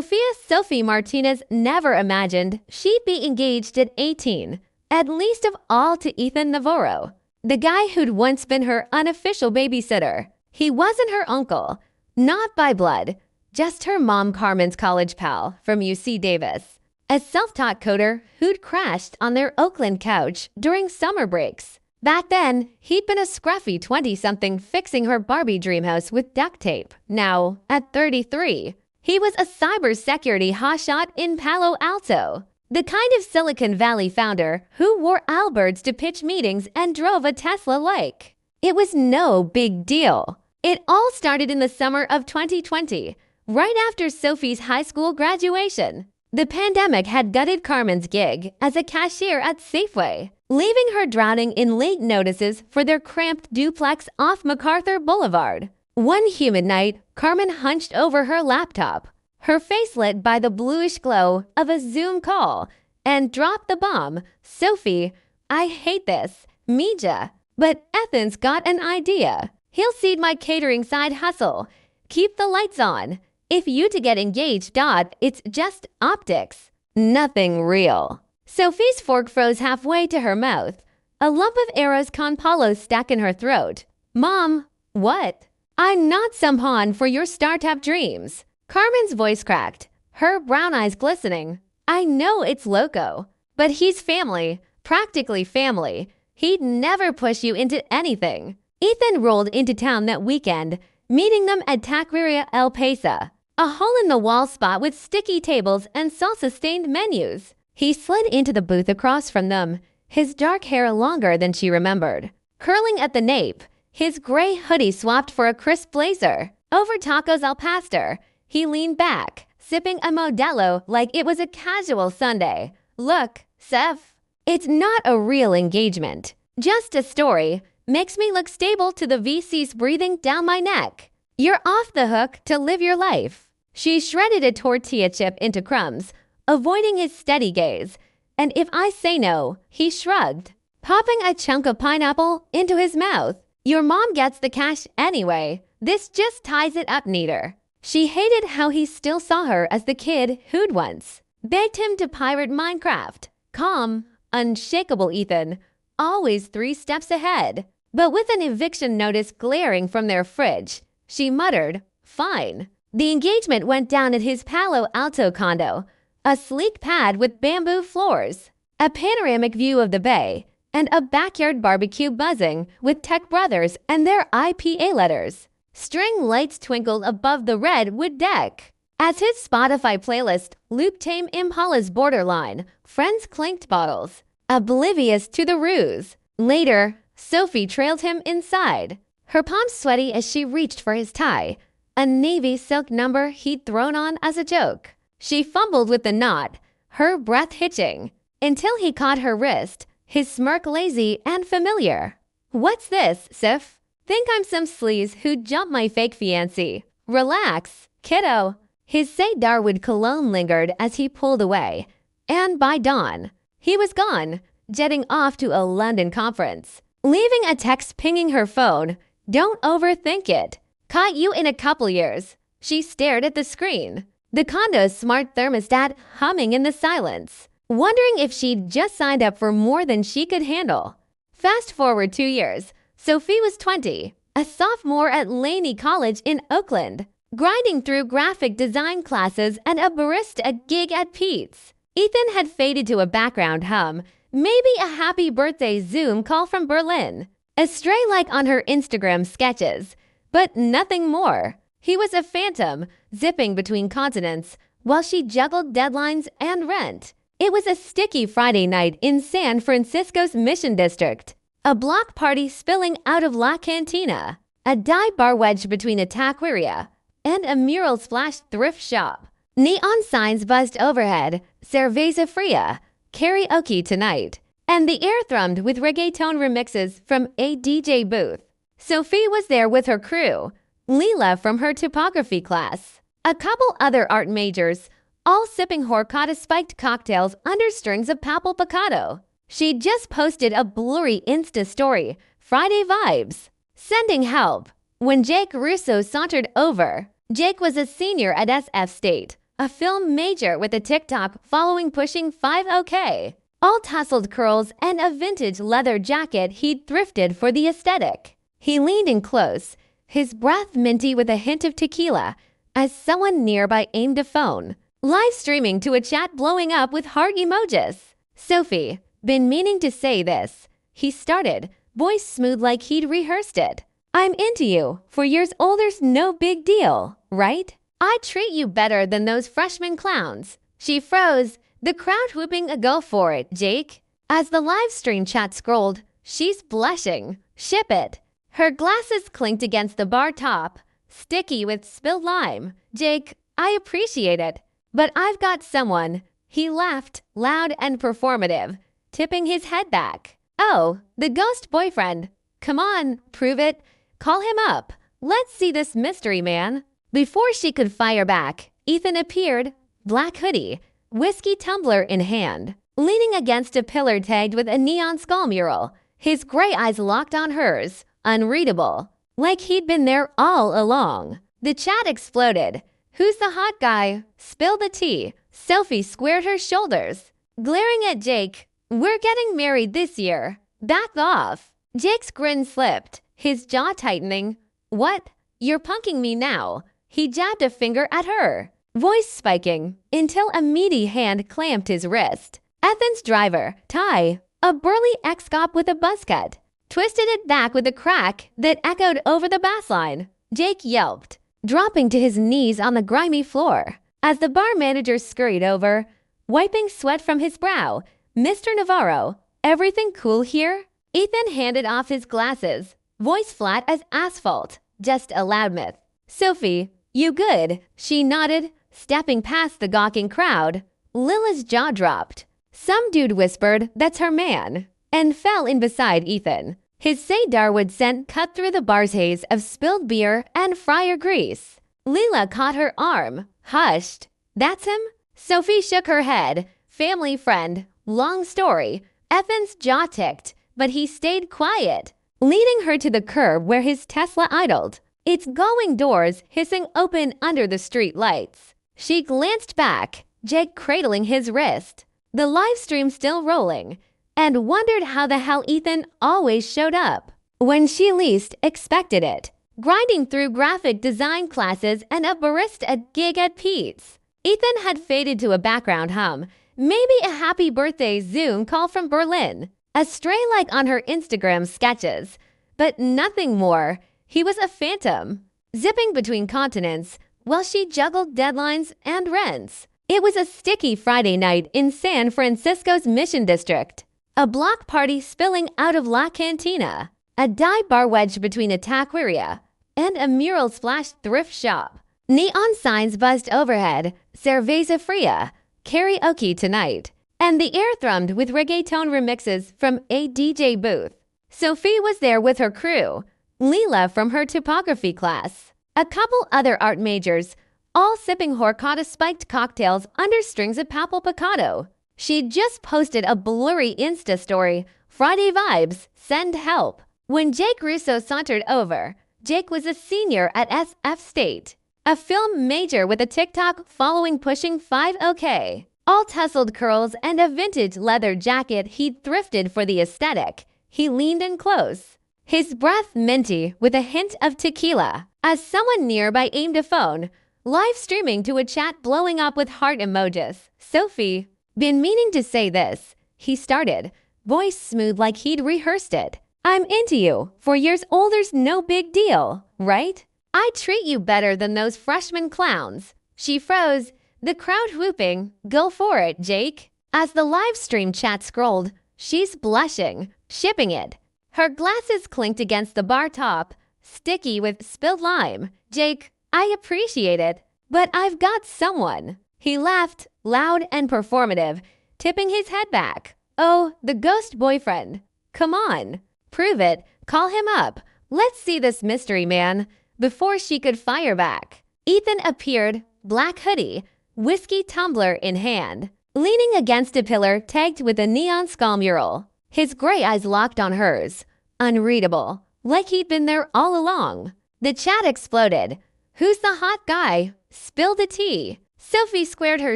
Sophie Martinez never imagined she'd be engaged at 18, at least of all to Ethan Navarro, the guy who'd once been her unofficial babysitter. He wasn't her uncle, not by blood, just her mom Carmen's college pal from UC Davis, a self-taught coder who'd crashed on their Oakland couch during summer breaks. Back then, he'd been a scruffy 20-something fixing her Barbie Dreamhouse with duct tape. Now, at 33, he was a cybersecurity hotshot in Palo Alto, the kind of Silicon Valley founder who wore Allbirds to pitch meetings and drove a Tesla-like. It was no big deal. It all started in the summer of 2020, right after Sophie's high school graduation. The pandemic had gutted Carmen's gig as a cashier at Safeway, leaving her drowning in late notices for their cramped duplex off MacArthur Boulevard. One humid night, Carmen hunched over her laptop, her face lit by the bluish glow of a Zoom call, and dropped the bomb. "Sophie, I hate this. Meja. But Ethan's got an idea. He'll seed my catering side hustle. Keep the lights on. If you to get engaged, it's just optics. Nothing real." Sophie's fork froze halfway to her mouth, a lump of arrows con palo stuck in her throat. "Mom, what?" "I'm not some pawn for your startup dreams." Carmen's voice cracked, her brown eyes glistening. "I know it's loco, but he's family, practically family. He'd never push you into anything." Ethan rolled into town that weekend, meeting them at Taqueria El Pesa, a hole-in-the-wall spot with sticky tables and salsa-stained menus. He slid into the booth across from them, his dark hair longer than she remembered, curling at the nape, his gray hoodie swapped for a crisp blazer. Over tacos al pastor, he leaned back, sipping a Modelo like it was a casual Sunday. "Look, Seth, it's not a real engagement. Just a story. Makes me look stable to the VCs breathing down my neck. You're off the hook to live your life." She shredded a tortilla chip into crumbs, avoiding his steady gaze. "And if I say no," he shrugged, popping a chunk of pineapple into his mouth. "Your mom gets the cash anyway. This just ties it up neater." She hated how he still saw her as the kid who'd once begged him to pirate Minecraft. Calm, unshakable Ethan, always 3 steps ahead. But with an eviction notice glaring from their fridge, she muttered, "Fine." The engagement went down at his Palo Alto condo, a sleek pad with bamboo floors, a panoramic view of the bay, and a backyard barbecue buzzing with Tech Brothers and their IPA letters. String lights twinkled above the redwood deck. As his Spotify playlist looped Tame Impala's Borderline, friends clinked bottles, oblivious to the ruse. Later, Sophie trailed him inside, her palms sweaty as she reached for his tie, a navy silk number he'd thrown on as a joke. She fumbled with the knot, her breath hitching, until he caught her wrist, his smirk lazy and familiar. "What's this, Sif? Think I'm some sleaze who'd jump my fake fiancé. Relax, kiddo." His Say Darwood cologne lingered as he pulled away, and by dawn, he was gone, jetting off to a London conference, leaving a text pinging her phone. "Don't overthink it. Caught you in a couple years." She stared at the screen, the condo's smart thermostat humming in the silence, wondering if she'd just signed up for more than she could handle. Fast forward 2 years, Sophie was 20, a sophomore at Laney College in Oakland, grinding through graphic design classes and a barista gig at Pete's. Ethan had faded to a background hum, maybe a happy birthday Zoom call from Berlin, a stray like on her Instagram sketches, but nothing more. He was a phantom, zipping between continents, while she juggled deadlines and rent. It was a sticky Friday night in San Francisco's Mission District, a block party spilling out of La Cantina, a dive bar wedged between a taqueria and a mural-splashed thrift shop. Neon signs buzzed overhead, "Cerveza Fria, karaoke tonight," and the air thrummed with reggaeton remixes from a DJ booth. Sophie was there with her crew, Leela from her topography class, a couple other art majors, all sipping horchata-spiked cocktails under strings of Papal Picado. She'd just posted a blurry Insta story, "Friday vibes," sending help, when Jake Russo sauntered over. Jake was a senior at SF State, A film major with a TikTok following pushing 50K. All tousled curls and a vintage leather jacket he'd thrifted for the aesthetic. He leaned in close, his breath minty with a hint of tequila, as someone nearby aimed a phone. Live streaming to a chat blowing up with heart emojis. Sophie, been meaning to say this. He started, voice smooth like he'd rehearsed it. I'm into you. 4 years older's no big deal, right? I treat you better than those freshman clowns. She froze, the crowd whooping a go for it, Jake. As the live stream chat scrolled, she's blushing. Ship it. Her glasses clinked against the bar top, sticky with spilled lime. Jake, I appreciate it, but I've got someone. He laughed, loud and performative, tipping his head back. Oh, the ghost boyfriend. Come on, prove it. Call him up. Let's see this mystery man. Before she could fire back, Ethan appeared, black hoodie, whiskey tumbler in hand, leaning against a pillar tagged with a neon skull mural, his gray eyes locked on hers, unreadable, like he'd been there all along. The chat exploded. Who's the hot guy? Spill the tea. Sophie squared her shoulders, glaring at Jake. We're getting married this year. Back off. Jake's grin slipped, his jaw tightening. What? You're punking me now. He jabbed a finger at her, voice spiking, until a meaty hand clamped his wrist. Ethan's driver, Ty, a burly ex-cop with a buzz cut, twisted it back with a crack that echoed over the bass line. Jake yelped, dropping to his knees on the grimy floor. As the bar manager scurried over, wiping sweat from his brow, Mr. Navarro, everything cool here? Ethan handed off his glasses, voice flat as asphalt, just a loudmouth. Sophie, you good? She nodded, stepping past the gawking crowd. Lila's jaw dropped. Some dude whispered, that's her man, and fell in beside Ethan. His cedarwood scent cut through the bar's haze of spilled beer and fryer grease. Lila caught her arm, hushed. That's him? Sophie shook her head. Family friend. Long story. Ethan's jaw ticked, but he stayed quiet, leading her to the curb where his Tesla idled, its going doors hissing open under the street lights. She glanced back, Jake cradling his wrist, the live stream still rolling, and wondered how the hell Ethan always showed up when she least expected it, grinding through graphic design classes and a barista gig at Pete's. Ethan had faded to a background hum, maybe a happy birthday Zoom call from Berlin, a stray like on her Instagram sketches, but nothing more. He was a phantom, zipping between continents while she juggled deadlines and rents. It was a sticky Friday night in San Francisco's Mission District, a block party spilling out of La Cantina, a dive bar wedged between a taqueria and a mural-splashed thrift shop. Neon signs buzzed overhead, Cerveza Fria, karaoke tonight, and the air thrummed with reggaeton remixes from a DJ booth. Sophie was there with her crew, Lila from her topography class, a couple other art majors, all sipping horchata-spiked cocktails under strings of Papal Picado. She'd just posted a blurry Insta story, Friday vibes, send help. When Jake Russo sauntered over, Jake was a senior at SF State, a film major with a TikTok following pushing 50K. All tousled curls and a vintage leather jacket he'd thrifted for the aesthetic. He leaned in close, his breath minty with a hint of tequila, as someone nearby aimed a phone, live streaming to a chat blowing up with heart emojis. Sophie, been meaning to say this. He started, voice smooth like he'd rehearsed it. I'm into you. 4 years older's no big deal, right? I treat you better than those freshman clowns. She froze, the crowd whooping, go for it, Jake. As the live stream chat scrolled, she's blushing, shipping it. Her glasses clinked against the bar top, sticky with spilled lime. Jake, I appreciate it, but I've got someone. He laughed, loud and performative, tipping his head back. Oh, the ghost boyfriend. Come on. Prove it. Call him up. Let's see this mystery man. Before she could fire back, Ethan appeared, black hoodie, whiskey tumbler in hand, leaning against a pillar tagged with a neon skull mural, his gray eyes locked on hers, unreadable, like he'd been there all along. The chat exploded. Who's the hot guy? Spill the tea. Sophie squared her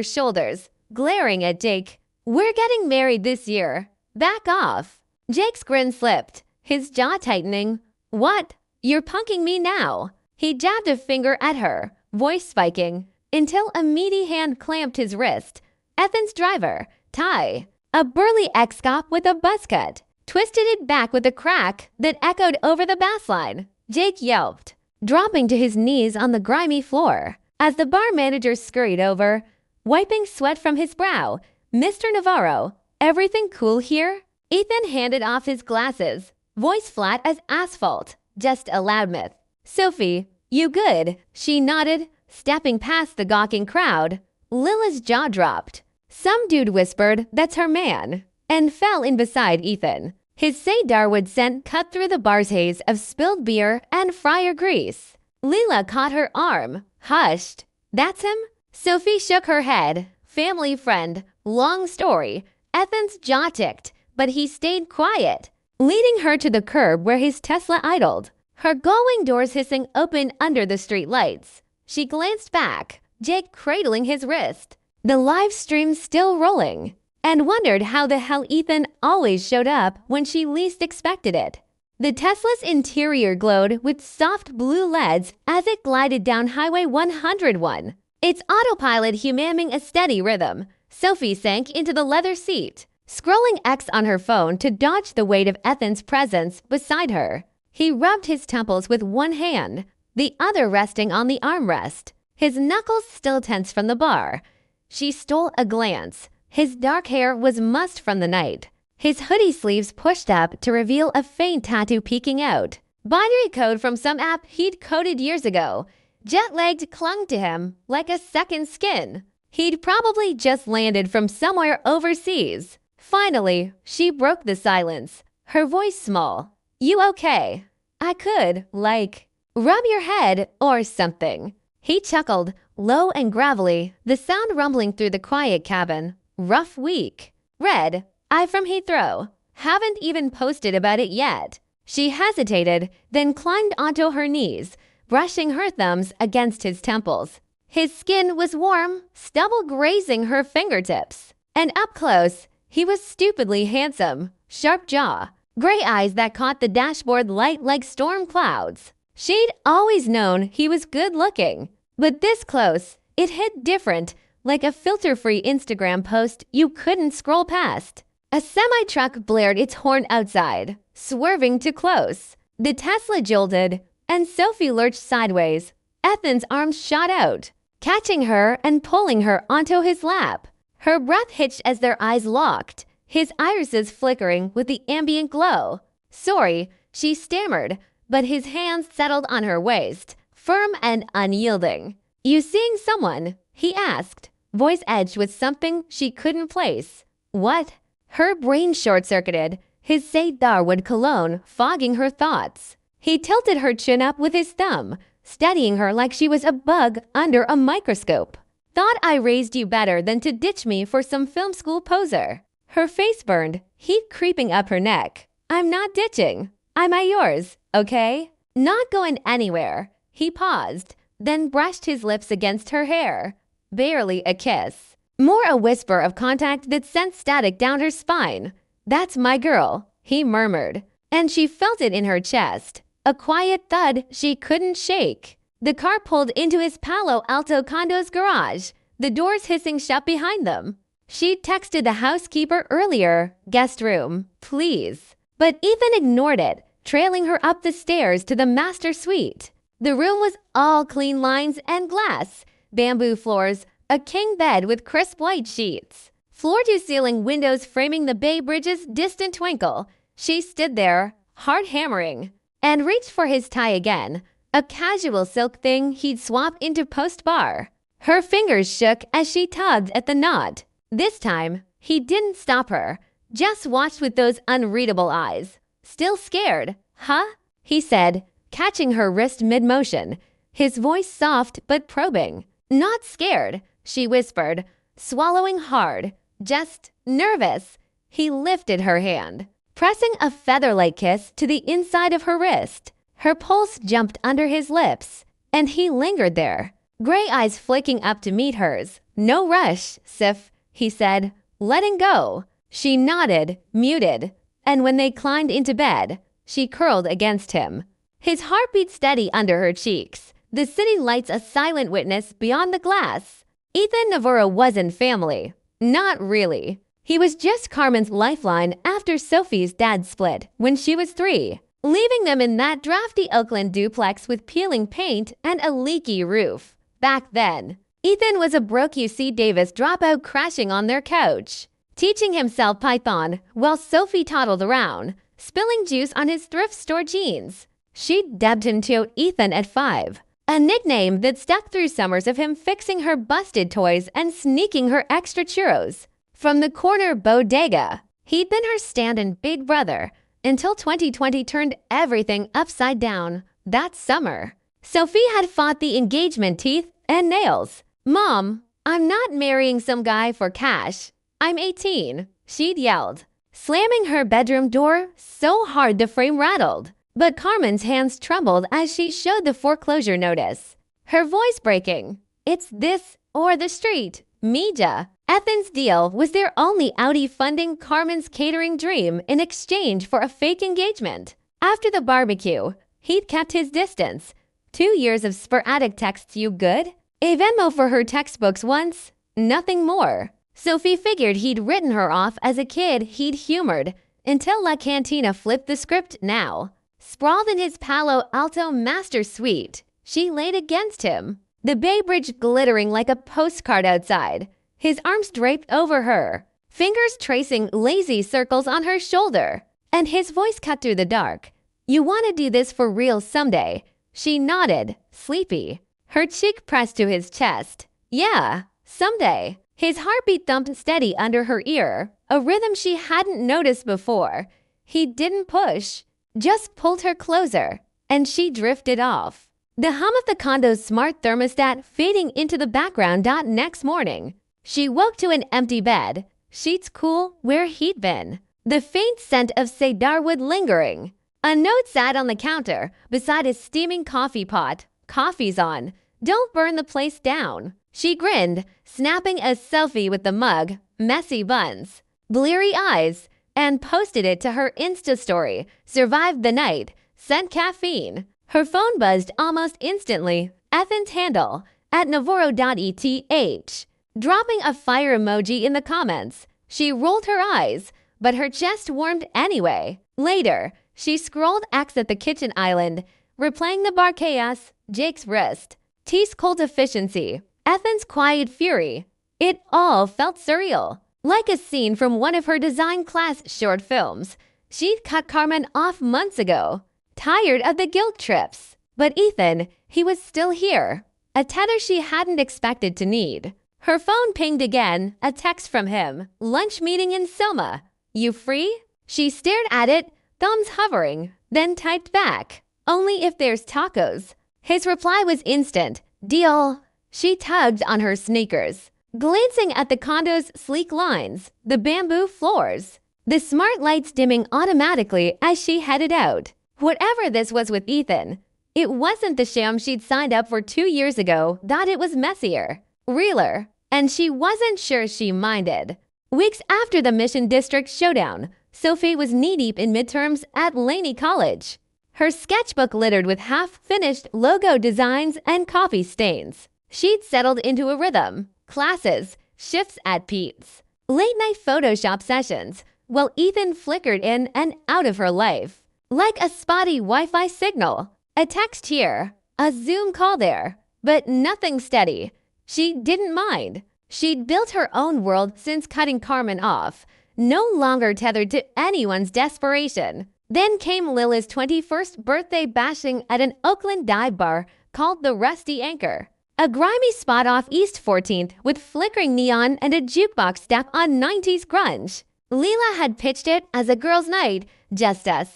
shoulders, glaring at Jake. "We're getting married this year. Back off." Jake's grin slipped, his jaw tightening. "What? You're punking me now." He jabbed a finger at her, voice spiking, until a meaty hand clamped his wrist. Ethan's driver, Ty, a burly ex-cop with a buzz cut, twisted it back with a crack that echoed over the bass line. Jake yelped, dropping to his knees on the grimy floor. As the bar manager scurried over, wiping sweat from his brow, "Mr. Navarro, everything cool here?" Ethan handed off his glasses, voice flat as asphalt, just a loudmouth. "Sophie, you good?" She nodded, stepping past the gawking crowd. Lila's jaw dropped. Some dude whispered, "That's her man," and fell in beside Ethan. His Say Darwood scent cut through the bar's haze of spilled beer and fryer grease. Lila caught her arm, hushed. "That's him?" Sophie shook her head. "Family friend. Long story." Ethan's jaw ticked, but he stayed quiet, leading her to the curb where his Tesla idled, her gull-wing doors hissing open under the street lights. She glanced back, Jake cradling his wrist, the live stream still rolling, and wondered how the hell Ethan always showed up when she least expected it. The Tesla's interior glowed with soft blue LEDs as it glided down Highway 101, its autopilot humming a steady rhythm. Sophie sank into the leather seat, scrolling X on her phone to dodge the weight of Ethan's presence beside her. He rubbed his temples with one hand, the other resting on the armrest, his knuckles still tense from the bar. She stole a glance. His dark hair was mussed from the night, his hoodie sleeves pushed up to reveal a faint tattoo peeking out. Binary code from some app he'd coded years ago. Jet-lagged clung to him like a second skin. He'd probably just landed from somewhere overseas. Finally, she broke the silence, her voice small. "You okay? I could, rub your head or something." He chuckled, low and gravelly, the sound rumbling through the quiet cabin. "Rough week." "Red, I from Heathrow. Haven't even posted about it yet." She hesitated, then climbed onto her knees, brushing her thumbs against his temples. His skin was warm, stubble grazing her fingertips. And up close, he was stupidly handsome, sharp jaw, gray eyes that caught the dashboard light like storm clouds. She'd always known he was good looking, but this close, it hit different, like a filter-free Instagram post you couldn't scroll past. A semi-truck blared its horn outside, swerving too close. The Tesla jolted, and Sophie lurched sideways. Ethan's arms shot out, catching her and pulling her onto his lap. Her breath hitched as their eyes locked, his irises flickering with the ambient glow. "Sorry," she stammered, but his hands settled on her waist, firm and unyielding. "You seeing someone?" he asked, voice edged with something she couldn't place. "What?" Her brain short-circuited, his Say Darwood cologne fogging her thoughts. He tilted her chin up with his thumb, steadying her like she was a bug under a microscope. "Thought I raised you better than to ditch me for some film school poser." Her face burned, heat creeping up her neck. "I'm not ditching. I'm at yours, okay? Not going anywhere." He paused, then brushed his lips against her hair. Barely a kiss. More a whisper of contact that sent static down her spine. "That's my girl," he murmured, and she felt it in her chest. A quiet thud she couldn't shake. The car pulled into his Palo Alto condo's garage, the doors hissing shut behind them. She'd texted the housekeeper earlier, "Guest room, please." But Ethan ignored it, trailing her up the stairs to the master suite. The room was all clean lines and glass, bamboo floors, a king bed with crisp white sheets, floor-to-ceiling windows framing the Bay Bridge's distant twinkle. She stood there, heart hammering, and reached for his tie again, a casual silk thing he'd swap into post-bar. Her fingers shook as she tugged at the knot. This time, he didn't stop her, just watched with those unreadable eyes. "Still scared, huh?" he said, catching her wrist mid-motion, his voice soft but probing. "Not scared," she whispered, swallowing hard. "Just nervous." He lifted her hand, pressing a feather-like kiss to the inside of her wrist. Her pulse jumped under his lips, and he lingered there, gray eyes flicking up to meet hers. "No rush, Sif," he said, letting go. She nodded, muted, and when they climbed into bed, she curled against him. His heartbeat steady under her cheeks. The city lights a silent witness beyond the glass. Ethan Navarro wasn't family. Not really. He was just Carmen's lifeline after Sophie's dad split when she was 3, leaving them in that drafty Oakland duplex with peeling paint and a leaky roof. Back then, Ethan was a broke UC Davis dropout crashing on their couch, teaching himself Python while Sophie toddled around, spilling juice on his thrift store jeans. She dubbed him to Ethan at 5, a nickname that stuck through summers of him fixing her busted toys and sneaking her extra churros from the corner bodega. He'd been her stand-in big brother until 2020 turned everything upside down that summer. Sophie had fought the engagement teeth and nails. "Mom, I'm not marrying some guy for cash. I'm 18, she'd yelled, slamming her bedroom door so hard the frame rattled. But Carmen's hands trembled as she showed the foreclosure notice, her voice breaking. "It's this or the street, Mija." Ethan's deal was their only outie funding Carmen's catering dream in exchange for a fake engagement. After the barbecue, he'd kept his distance. 2 years of sporadic texts, "You good?" A Venmo for her textbooks once, nothing more. Sophie figured he'd written her off as a kid he'd humored until La Cantina flipped the script now. Sprawled in his Palo Alto master suite, she laid against him, the Bay Bridge glittering like a postcard outside, his arms draped over her, fingers tracing lazy circles on her shoulder, and his voice cut through the dark. "You want to do this for real someday?" She nodded, sleepy, her cheek pressed to his chest. "Yeah, someday." His heartbeat thumped steady under her ear, a rhythm she hadn't noticed before. He didn't push, just pulled her closer, and she drifted off. The hum of the condo's smart thermostat fading into the background. Next morning, she woke to an empty bed, sheets cool where he'd been, the faint scent of cedarwood lingering. A note sat on the counter beside his steaming coffee pot. "Coffee's on. Don't burn the place down." She grinned, snapping a selfie with the mug, messy buns, bleary eyes, and posted it to her Insta story. "Survived the night. Sent caffeine." Her phone buzzed almost instantly. Ethan's handle, @Navarro.eth. Dropping a fire emoji in the comments. She rolled her eyes, but her chest warmed anyway. Later, she scrolled X at the kitchen island, replaying the bar chaos, Jake's wrist, T's cold efficiency, Ethan's quiet fury. It all felt surreal, like a scene from one of her design class short films. She'd cut Carmen off months ago, tired of the guilt trips. But Ethan, he was still here, a tether she hadn't expected to need. Her phone pinged again, a text from him. "Lunch meeting in Selma. You free?" She stared at it, thumbs hovering, then typed back, "Only if there's tacos." His reply was instant. "Deal." She tugged on her sneakers, glancing at the condo's sleek lines, the bamboo floors, the smart lights dimming automatically as she headed out. Whatever this was with Ethan, it wasn't the sham she'd signed up for 2 years ago. That it was messier, realer, and she wasn't sure she minded. Weeks after the Mission District showdown, Sophie was knee-deep in midterms at Laney College, her sketchbook littered with half-finished logo designs and coffee stains. She'd settled into a rhythm, classes, shifts at Pete's, late-night Photoshop sessions, while Ethan flickered in and out of her life, like a spotty Wi-Fi signal. A text here, a Zoom call there, but nothing steady. She didn't mind. She'd built her own world since cutting Carmen off, no longer tethered to anyone's desperation. Then came Lila's 21st birthday bashing at an Oakland dive bar called the Rusty Anchor, a grimy spot off East 14th with flickering neon and a jukebox step on 90s grunge. Lila had pitched it as a girls' night, just a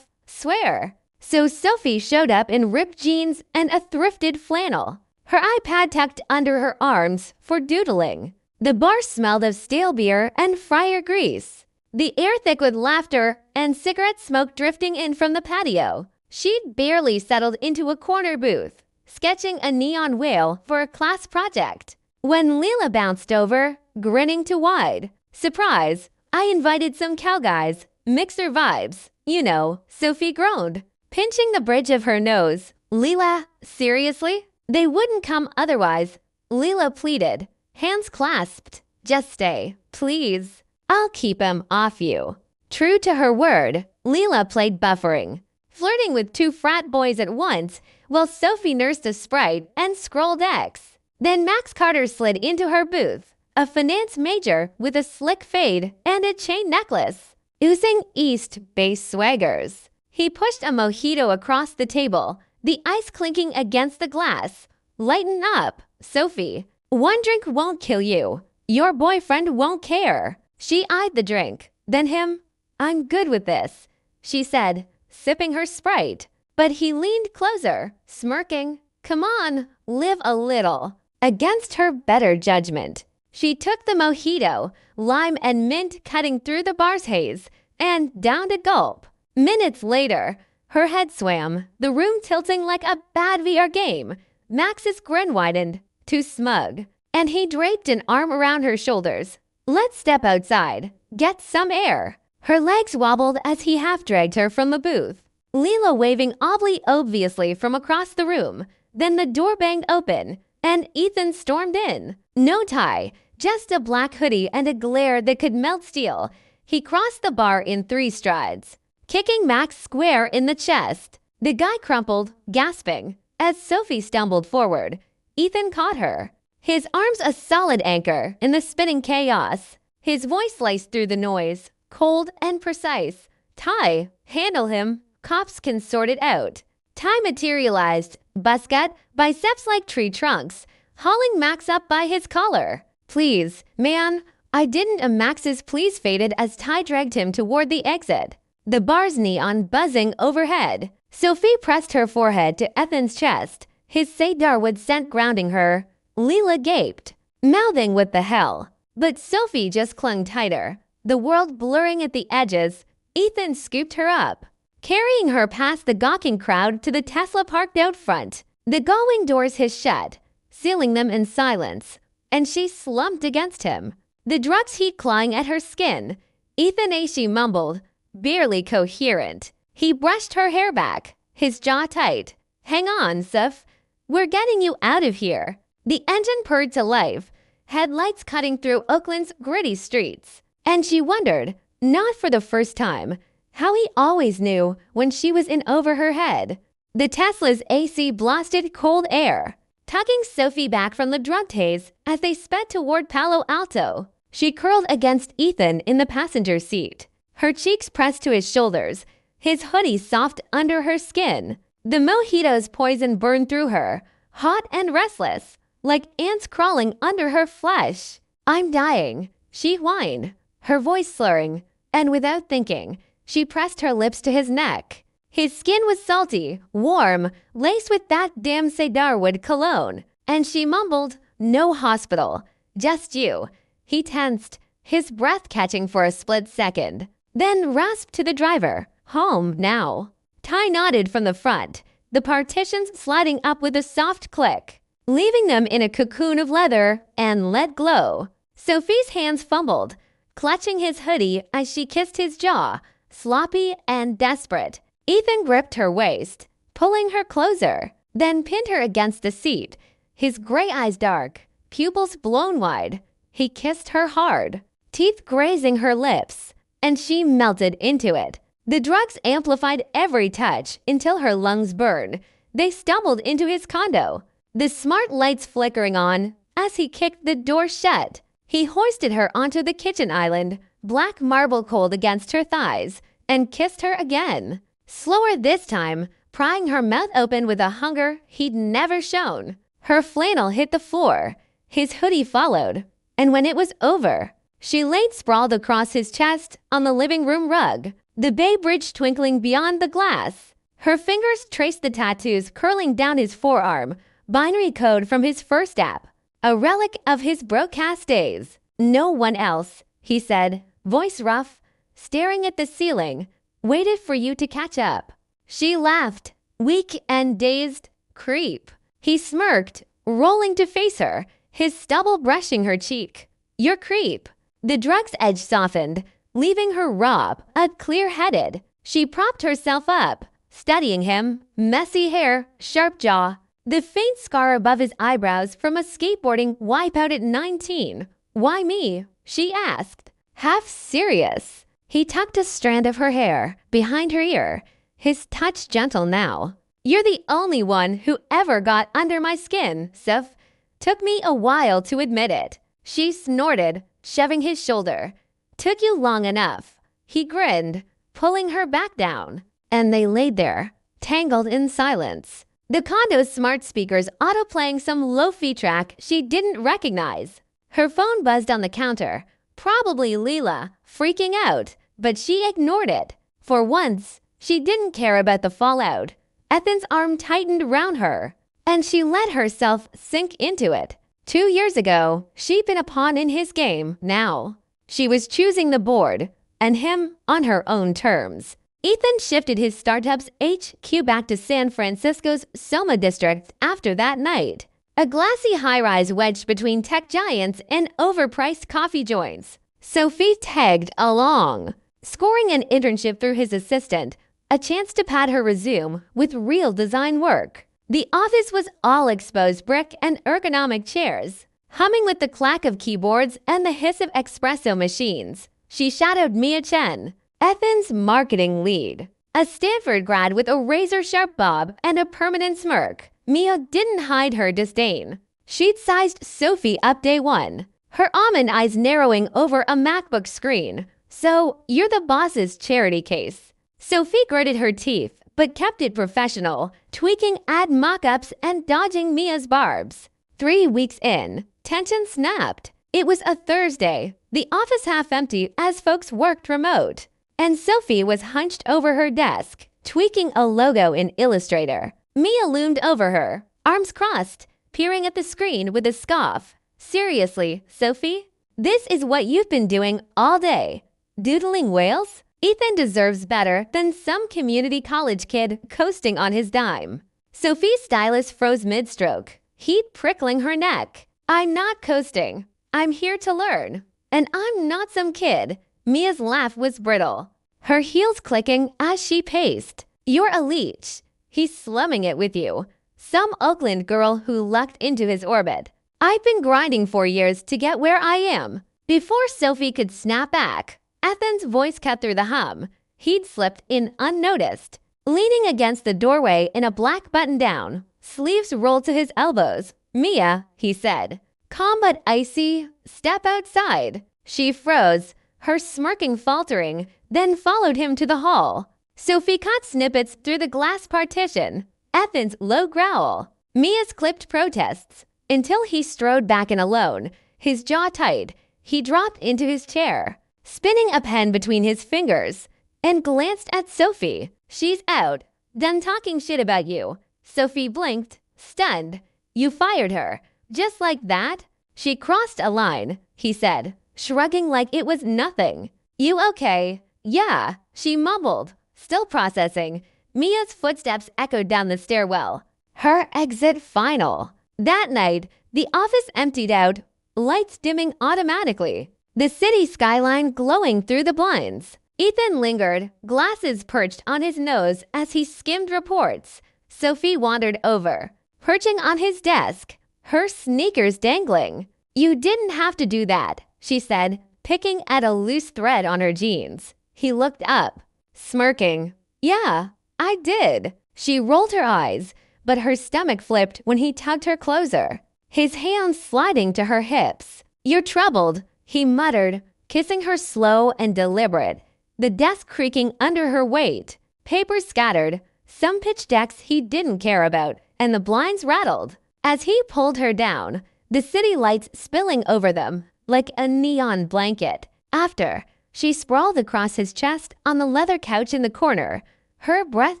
swear. So Sophie showed up in ripped jeans and a thrifted flannel, her iPad tucked under her arms for doodling. The bar smelled of stale beer and fryer grease, the air thick with laughter and cigarette smoke drifting in from the patio. She'd barely settled into a corner booth, sketching a neon whale for a class project. When Leela bounced over, grinning too wide. Surprise, I invited some cow guys. Mixer vibes. You know, Sophie groaned, pinching the bridge of her nose. Leela, seriously? They wouldn't come otherwise. Leela pleaded, hands clasped. Just stay, please. I'll keep him off you. True to her word, Leela played buffering, flirting with two frat boys at once while Sophie nursed a Sprite and scrolled X. Then Max Carter slid into her booth, a finance major with a slick fade and a chain necklace, oozing East Bay swaggers. He pushed a mojito across the table, the ice clinking against the glass. Lighten up, Sophie. One drink won't kill you. Your boyfriend won't care. She eyed the drink, then him. I'm good with this, she said, sipping her Sprite. But he leaned closer, smirking. Come on, live a little. Against her better judgment, she took the mojito, lime and mint cutting through the bar's haze, and downed a gulp. Minutes later, her head swam, the room tilting like a bad VR game. Max's grin widened, too smug, and he draped an arm around her shoulders. Let's step outside, get some air. Her legs wobbled as he half-dragged her from the booth. Leela waving obviously from across the room. Then the door banged open, and Ethan stormed in. No tie, just a black hoodie and a glare that could melt steel. He crossed the bar in 3 strides, kicking Max square in the chest. The guy crumpled, gasping. As Sophie stumbled forward, Ethan caught her, his arms a solid anchor in the spinning chaos. His voice sliced through the noise, cold and precise. Ty, handle him. Cops can sort it out. Ty materialized, buzz cut, biceps like tree trunks, hauling Max up by his collar. Please, man. I didn't. A Max's please faded as Ty dragged him toward the exit. The bar's neon buzzing overhead. Sophie pressed her forehead to Ethan's chest, his cedarwood scent grounding her. Leela gaped, mouthing what the hell. But Sophie just clung tighter, the world blurring at the edges. Ethan scooped her up, carrying her past the gawking crowd to the Tesla parked out front. The going doors hissed shut, sealing them in silence, and she slumped against him, the drugs heat clawing at her skin. Ethan, she mumbled, barely coherent. He brushed her hair back, his jaw tight. Hang on, Soph. We're getting you out of here. The engine purred to life, headlights cutting through Oakland's gritty streets. And she wondered, not for the first time, how he always knew when she was in over her head. The Tesla's AC blasted cold air, tugging Sophie back from the drug haze as they sped toward Palo Alto. She curled against Ethan in the passenger seat, her cheeks pressed to his shoulders, his hoodie soft under her skin. The mojito's poison burned through her, hot and restless, like ants crawling under her flesh. I'm dying, she whined, her voice slurring, and without thinking, she pressed her lips to his neck. His skin was salty, warm, laced with that damn cedarwood cologne, and she mumbled, no hospital, just you. He tensed, his breath catching for a split second, then rasped to the driver, home now. Ty nodded from the front, the partitions sliding up with a soft click, leaving them in a cocoon of leather and let glow. Sophie's hands fumbled, clutching his hoodie as she kissed his jaw, sloppy and desperate. Ethan gripped her waist, pulling her closer, then pinned her against the seat, his gray eyes dark, pupils blown wide. He kissed her hard, teeth grazing her lips, and she melted into it. The drugs amplified every touch until her lungs burned. They stumbled into his condo, the smart lights flickering on as he kicked the door shut. He hoisted her onto the kitchen island, black marble cold against her thighs, and kissed her again. Slower this time, prying her mouth open with a hunger he'd never shown. Her flannel hit the floor. His hoodie followed. And when it was over, she laid sprawled across his chest on the living room rug, the Bay Bridge twinkling beyond the glass. Her fingers traced the tattoos curling down his forearm, binary code from his first app, a relic of his broadcast days. No one else, he said, voice rough, staring at the ceiling, waited for you to catch up. She laughed, weak and dazed. Creep. He smirked, rolling to face her, his stubble brushing her cheek. "You're creep." The drug's edge softened, leaving her raw, clear-headed. She propped herself up, studying him, messy hair, sharp jaw. The faint scar above his eyebrows from a skateboarding wipeout at 19. "Why me?" she asked, half serious. He tucked a strand of her hair behind her ear, his touch gentle now. "You're the only one who ever got under my skin, Soph. Took me a while to admit it." She snorted, shoving his shoulder. "Took you long enough." He grinned, pulling her back down. And they laid there, tangled in silence. The condo's smart speakers auto-playing some lo-fi track she didn't recognize. Her phone buzzed on the counter. Probably Leela, freaking out, but she ignored it. For once, she didn't care about the fallout. Ethan's arm tightened round her, and she let herself sink into it. 2 years ago, she'd been a pawn in his game. Now, she was choosing the board, and him on her own terms. Ethan shifted his startup's HQ back to San Francisco's Soma district after that night. A glassy high-rise wedged between tech giants and overpriced coffee joints. Sophie tagged along, scoring an internship through his assistant, a chance to pad her resume with real design work. The office was all exposed brick and ergonomic chairs, humming with the clack of keyboards and the hiss of espresso machines. She shadowed Mia Chen, Ethan's marketing lead, a Stanford grad with a razor-sharp bob and a permanent smirk. Mia didn't hide her disdain. She'd sized Sophie up day one, her almond eyes narrowing over a MacBook screen. "So, you're the boss's charity case." Sophie gritted her teeth, but kept it professional, tweaking ad mock-ups and dodging Mia's barbs. 3 weeks in, tension snapped. It was a Thursday, the office half empty as folks worked remote. And Sophie was hunched over her desk, tweaking a logo in Illustrator. Mia loomed over her, arms crossed, peering at the screen with a scoff. "Seriously, Sophie? This is what you've been doing all day? Doodling whales?" Ethan deserves better than some community college kid coasting on his dime. Sophie's stylus froze mid-stroke, heat prickling her neck. "I'm not coasting. I'm here to learn. And I'm not some kid." Mia's laugh was brittle, her heels clicking as she paced. "You're a leech. He's slumming it with you. Some Oakland girl who lucked into his orbit. I've been grinding for years to get where I am." Before Sophie could snap back, Ethan's voice cut through the hum. He'd slipped in unnoticed, leaning against the doorway in a black button-down, sleeves rolled to his elbows. "Mia," he said, calm but icy, "step outside." She froze, her smirking faltering, then followed him to the hall. Sophie caught snippets through the glass partition. Ethan's low growl, Mia's clipped protests, until he strode back in alone, his jaw tight. He dropped into his chair, spinning a pen between his fingers, and glanced at Sophie. "She's out. Done talking shit about you." Sophie blinked, stunned. "You fired her. Just like that?" "She crossed a line," he said, shrugging like it was nothing. "You okay?" "Yeah," she mumbled, still processing. Mia's footsteps echoed down the stairwell. Her exit final. That night, the office emptied out, lights dimming automatically, the city skyline glowing through the blinds. Ethan lingered, glasses perched on his nose as he skimmed reports. Sophie wandered over, perching on his desk, her sneakers dangling. "You didn't have to do that," she said, picking at a loose thread on her jeans. He looked up, smirking. "Yeah, I did." She rolled her eyes, but her stomach flipped when he tugged her closer, his hands sliding to her hips. "You're troubled," he muttered, kissing her slow and deliberate, the desk creaking under her weight, papers scattered, some pitch decks he didn't care about, and the blinds rattled. As he pulled her down, the city lights spilling over them like a neon blanket. After, she sprawled across his chest on the leather couch in the corner, her breath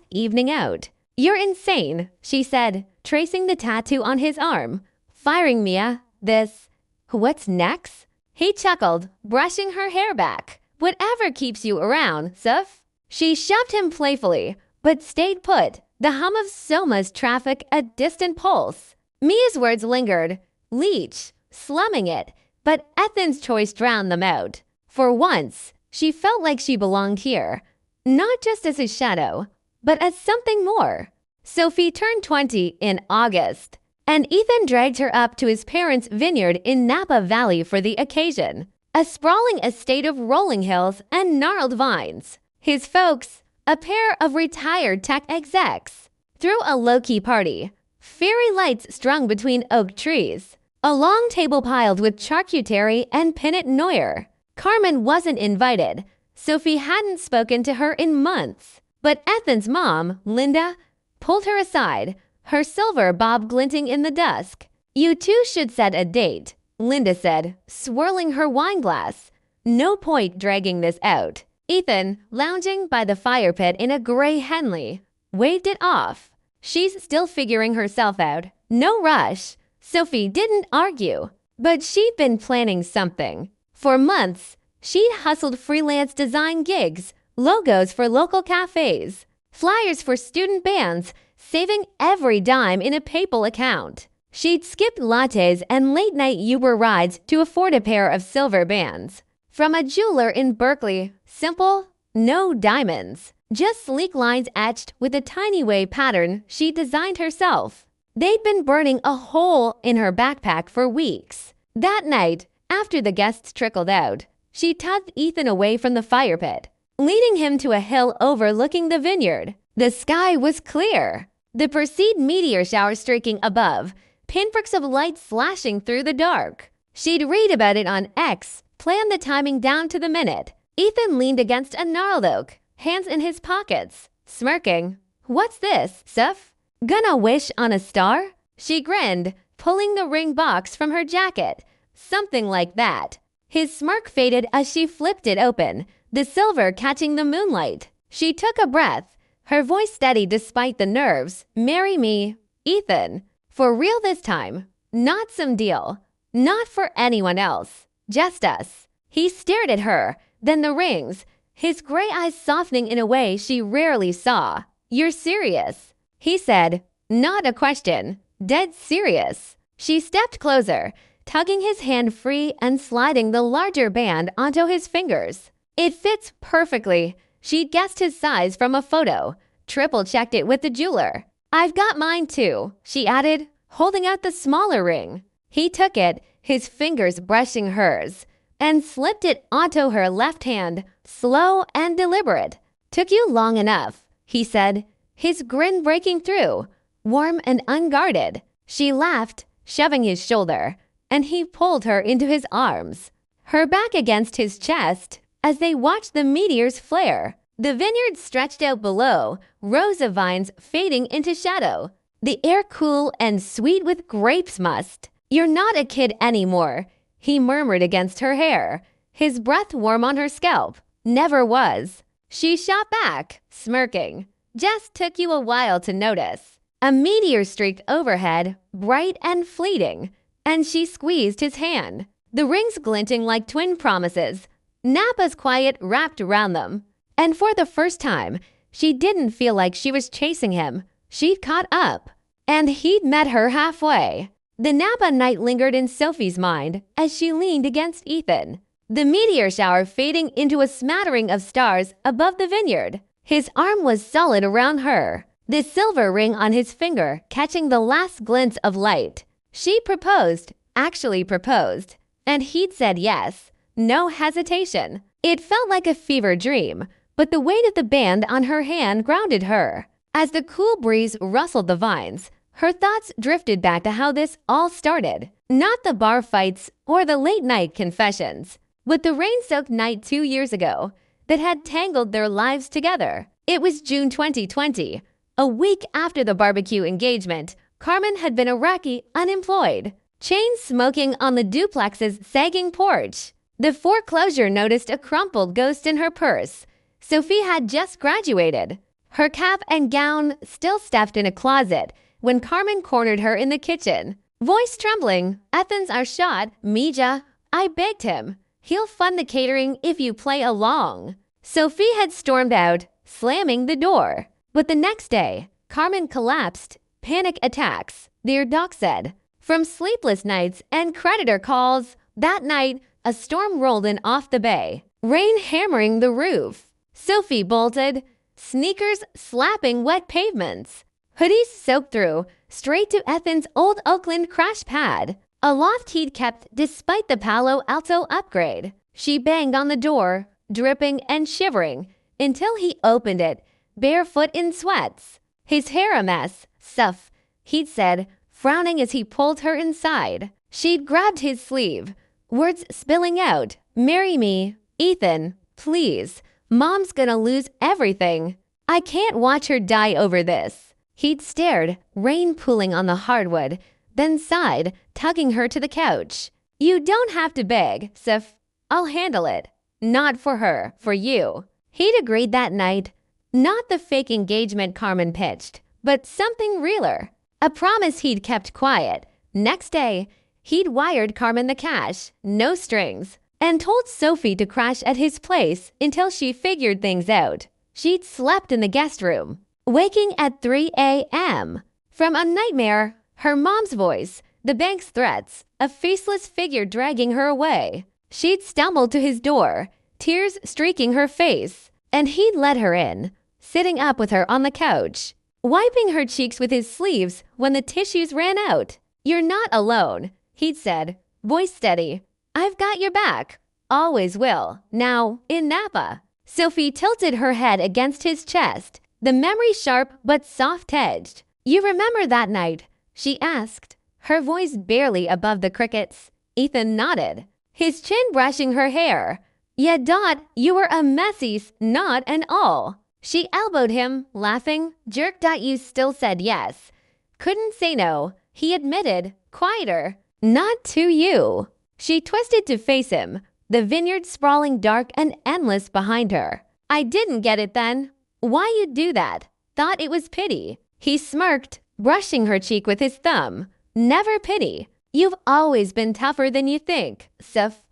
evening out. "You're insane," she said, tracing the tattoo on his arm. "Firing Mia, this... What's next?" He chuckled, brushing her hair back. "Whatever keeps you around, Soph." She shoved him playfully, but stayed put, the hum of Soma's traffic a distant pulse. Mia's words lingered, leech, slumming it, but Ethan's choice drowned them out. For once, she felt like she belonged here, not just as a shadow, but as something more. Sophie turned 20 in August, and Ethan dragged her up to his parents' vineyard in Napa Valley for the occasion, a sprawling estate of rolling hills and gnarled vines. His folks, a pair of retired tech execs, threw a low-key party, fairy lights strung between oak trees, a long table piled with charcuterie and Pinot Noir. Carmen wasn't invited. Sophie hadn't spoken to her in months. But Ethan's mom, Linda, pulled her aside, her silver bob glinting in the dusk. "You two should set a date," Linda said, swirling her wine glass. "No point dragging this out." Ethan, lounging by the fire pit in a gray Henley, waved it off. "She's still figuring herself out. No rush." Sophie didn't argue, but she'd been planning something. For months, she'd hustled freelance design gigs, logos for local cafes, flyers for student bands, saving every dime in a PayPal account. She'd skipped lattes and late-night Uber rides to afford a pair of silver bands. From a jeweler in Berkeley, simple, no diamonds, just sleek lines etched with a tiny wave pattern she designed herself. They'd been burning a hole in her backpack for weeks. That night, after the guests trickled out, she tugged Ethan away from the fire pit, leading him to a hill overlooking the vineyard. The sky was clear, the Perseid meteor shower streaking above, pinpricks of light flashing through the dark. She'd read about it on X, planned the timing down to the minute. Ethan leaned against a gnarled oak, hands in his pockets, smirking. "What's this, Soph? Gonna wish on a star?" She grinned, pulling the ring box from her jacket. "Something like that." His smirk faded as she flipped it open, the silver catching the moonlight. She took a breath, her voice steady despite the nerves. "Marry me, Ethan. For real this time. Not some deal. Not for anyone else. Just us." He stared at her, then the rings, his gray eyes softening in a way she rarely saw. "You're serious?" He said, not a question. Dead serious. She stepped closer, tugging his hand free and sliding the larger band onto his fingers. "It fits perfectly." She'd guessed his size from a photo, triple-checked it with the jeweler. "I've got mine too," she added, holding out the smaller ring. He took it, his fingers brushing hers, and slipped it onto her left hand, slow and deliberate. "Took you long enough," he said, his grin breaking through, warm and unguarded. She laughed, shoving his shoulder, and he pulled her into his arms, her back against his chest, as they watched the meteors flare. The vineyard stretched out below, rows of vines fading into shadow, the air cool and sweet with grapes must. "You're not a kid anymore," he murmured against her hair, his breath warm on her scalp. "Never was." She shot back, smirking. "Just took you a while to notice." A meteor streaked overhead, bright and fleeting, and she squeezed his hand, the rings glinting like twin promises. Napa's quiet wrapped around them, and for the first time, she didn't feel like she was chasing him. She'd caught up, and he'd met her halfway. The Napa night lingered in Sophie's mind as she leaned against Ethan, the meteor shower fading into a smattering of stars above the vineyard. His arm was solid around her, the silver ring on his finger catching the last glints of light. She proposed, actually proposed, and he'd said yes, no hesitation. It felt like a fever dream, but the weight of the band on her hand grounded her. As the cool breeze rustled the vines, her thoughts drifted back to how this all started. Not the bar fights or the late-night confessions, but the rain-soaked night 2 years ago that had tangled their lives together. It was June 2020. A week after the barbecue engagement, Carmen had been Iraqi unemployed, chain smoking on the duplex's sagging porch. The foreclosure noticed a crumpled ghost in her purse. Sophie had just graduated, her cap and gown still stuffed in a closet when Carmen cornered her in the kitchen. Voice trembling, "Ethan's our shot, Mija. I begged him. He'll fund the catering if you play along." Sophie had stormed out, slamming the door. But the next day, Carmen collapsed. Panic attacks, their doc said. From sleepless nights and creditor calls, that night, a storm rolled in off the bay, rain hammering the roof. Sophie bolted, sneakers slapping wet pavements. Hoodies soaked through, straight to Ethan's old Oakland crash pad, a loft he'd kept despite the Palo Alto upgrade. She banged on the door, dripping and shivering, until he opened it, barefoot in sweats. His hair a mess, Soph, he'd said, frowning as he pulled her inside. She'd grabbed his sleeve, words spilling out. Marry me, Ethan, please. Mom's gonna lose everything. I can't watch her die over this. He'd stared, rain pooling on the hardwood, then sighed, tugging her to the couch. You don't have to beg, Soph. I'll handle it. Not for her, for you. He'd agreed that night. Not the fake engagement Carmen pitched, but something realer. A promise he'd kept quiet. Next day, he'd wired Carmen the cash, no strings, and told Sophie to crash at his place until she figured things out. She'd slept in the guest room, waking at 3 a.m. from a nightmare, her mom's voice, the bank's threats, a faceless figure dragging her away. She'd stumbled to his door, tears streaking her face, and he'd let her in, sitting up with her on the couch, wiping her cheeks with his sleeves when the tissues ran out. You're not alone, he'd said, voice steady. I've got your back. Always will. Now, in Napa. Sophie tilted her head against his chest, the memory sharp but soft-edged. You remember that night? She asked, her voice barely above the crickets. Ethan nodded, his chin brushing her hair. Yeah, Dot, you were a messy not and all. She elbowed him, laughing. Jerk. You still said yes. Couldn't say no, he admitted, quieter. Not to you. She twisted to face him, the vineyard sprawling dark and endless behind her. I didn't get it then. Why you do that? Thought it was pity. He smirked, brushing her cheek with his thumb. Never pity. You've always been tougher than you think, Soph.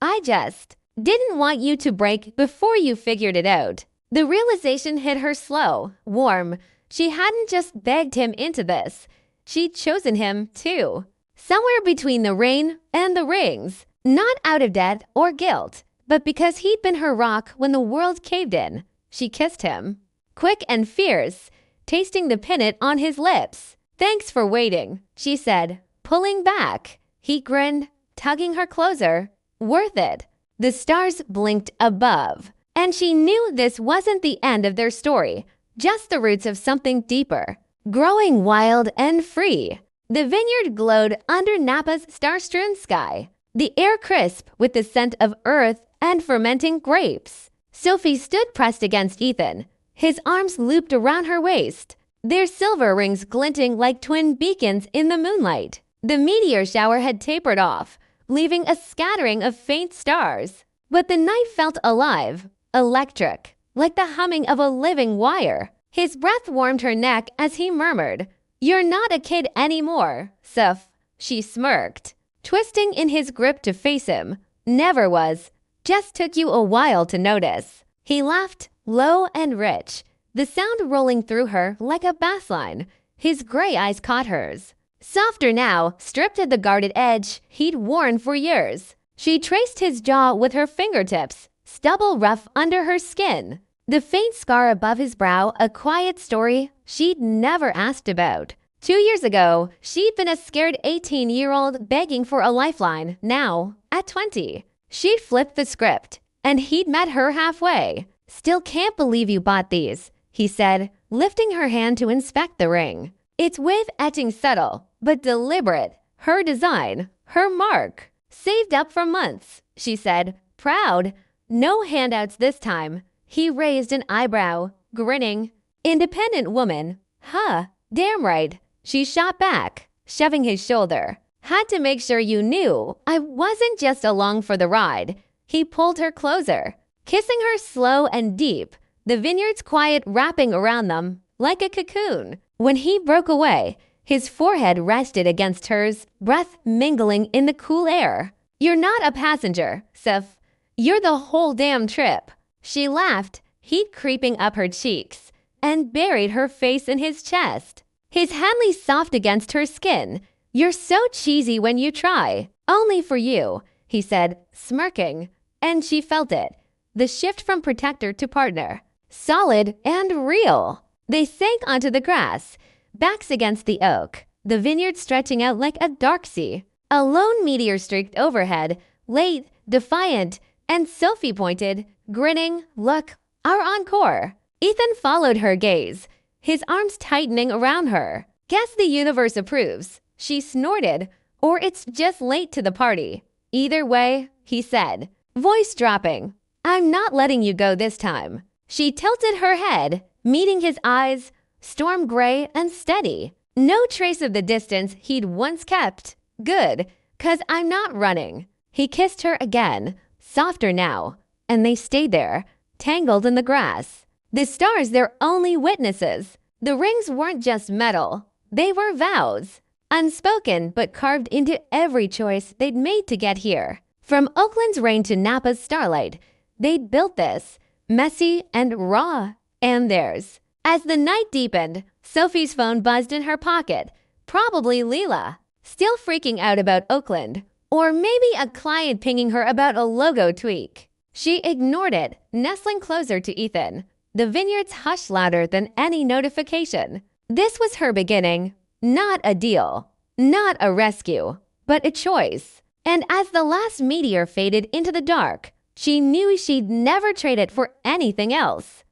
I just didn't want you to break before you figured it out. The realization hit her slow, warm. She hadn't just begged him into this. She'd chosen him, too. Somewhere between the rain and the rings. Not out of debt or guilt, but because he'd been her rock when the world caved in. She kissed him, quick and fierce, tasting the pennant on his lips. Thanks for waiting, she said, pulling back. He grinned, tugging her closer. Worth it. The stars blinked above, and she knew this wasn't the end of their story, just the roots of something deeper, growing wild and free. The vineyard glowed under Napa's star-strewn sky, the air crisp with the scent of earth and fermenting grapes. Sophie stood pressed against Ethan, his arms looped around her waist, their silver rings glinting like twin beacons in the moonlight. The meteor shower had tapered off, leaving a scattering of faint stars. But the night felt alive, electric, like the humming of a living wire. His breath warmed her neck as he murmured, You're not a kid anymore, Soph. She smirked, twisting in his grip to face him. Never was. Just took you a while to notice. He laughed, low and rich, the sound rolling through her like a bass line. His gray eyes caught hers. Softer now, stripped at the guarded edge he'd worn for years. She traced his jaw with her fingertips, stubble rough under her skin. The faint scar above his brow, a quiet story she'd never asked about. 2 years ago, she'd been a scared 18-year-old begging for a lifeline. Now, at 20, she'd flipped the script, and he'd met her halfway. Still can't believe you bought these, he said, lifting her hand to inspect the ring. It's with etching subtle, but deliberate. Her design, her mark. Saved up for months, she said, proud. No handouts this time. He raised an eyebrow, grinning. Independent woman. Huh, damn right. She shot back, shoving his shoulder. Had to make sure you knew I wasn't just along for the ride. He pulled her closer, kissing her slow and deep, the vineyard's quiet wrapping around them like a cocoon. When he broke away, his forehead rested against hers, breath mingling in the cool air. You're not a passenger, Soph. You're the whole damn trip. She laughed, heat creeping up her cheeks. and buried her face in his chest. His hand lay soft against her skin. "You're so cheesy when you try. Only for you," he said, smirking. And she felt it. The shift from protector to partner. Solid and real. They sank onto the grass, backs against the oak, the vineyard stretching out like a dark sea. A lone meteor streaked overhead, late, defiant, and Sophie pointed, grinning, "Look, our encore." Ethan followed her gaze, his arms tightening around her. "Guess the universe approves," she snorted, "or it's just late to the party." "Either way," he said, voice dropping, "I'm not letting you go this time." She tilted her head, meeting his eyes, storm gray and steady. No trace of the distance he'd once kept. "Good, 'cause I'm not running." He kissed her again, softer now, and they stayed there, tangled in the grass. The stars their only witnesses. The rings weren't just metal. They were vows. Unspoken but carved into every choice they'd made to get here. From Oakland's rain to Napa's starlight, they'd built this, messy and raw, and theirs. As the night deepened, Sophie's phone buzzed in her pocket. Probably Leela, still freaking out about Oakland. Or maybe a client pinging her about a logo tweak. She ignored it, nestling closer to Ethan. The vineyards hushed louder than any notification. This was her beginning. Not a deal. Not a rescue. But a choice. And as the last meteor faded into the dark, she knew she'd never trade it for anything else.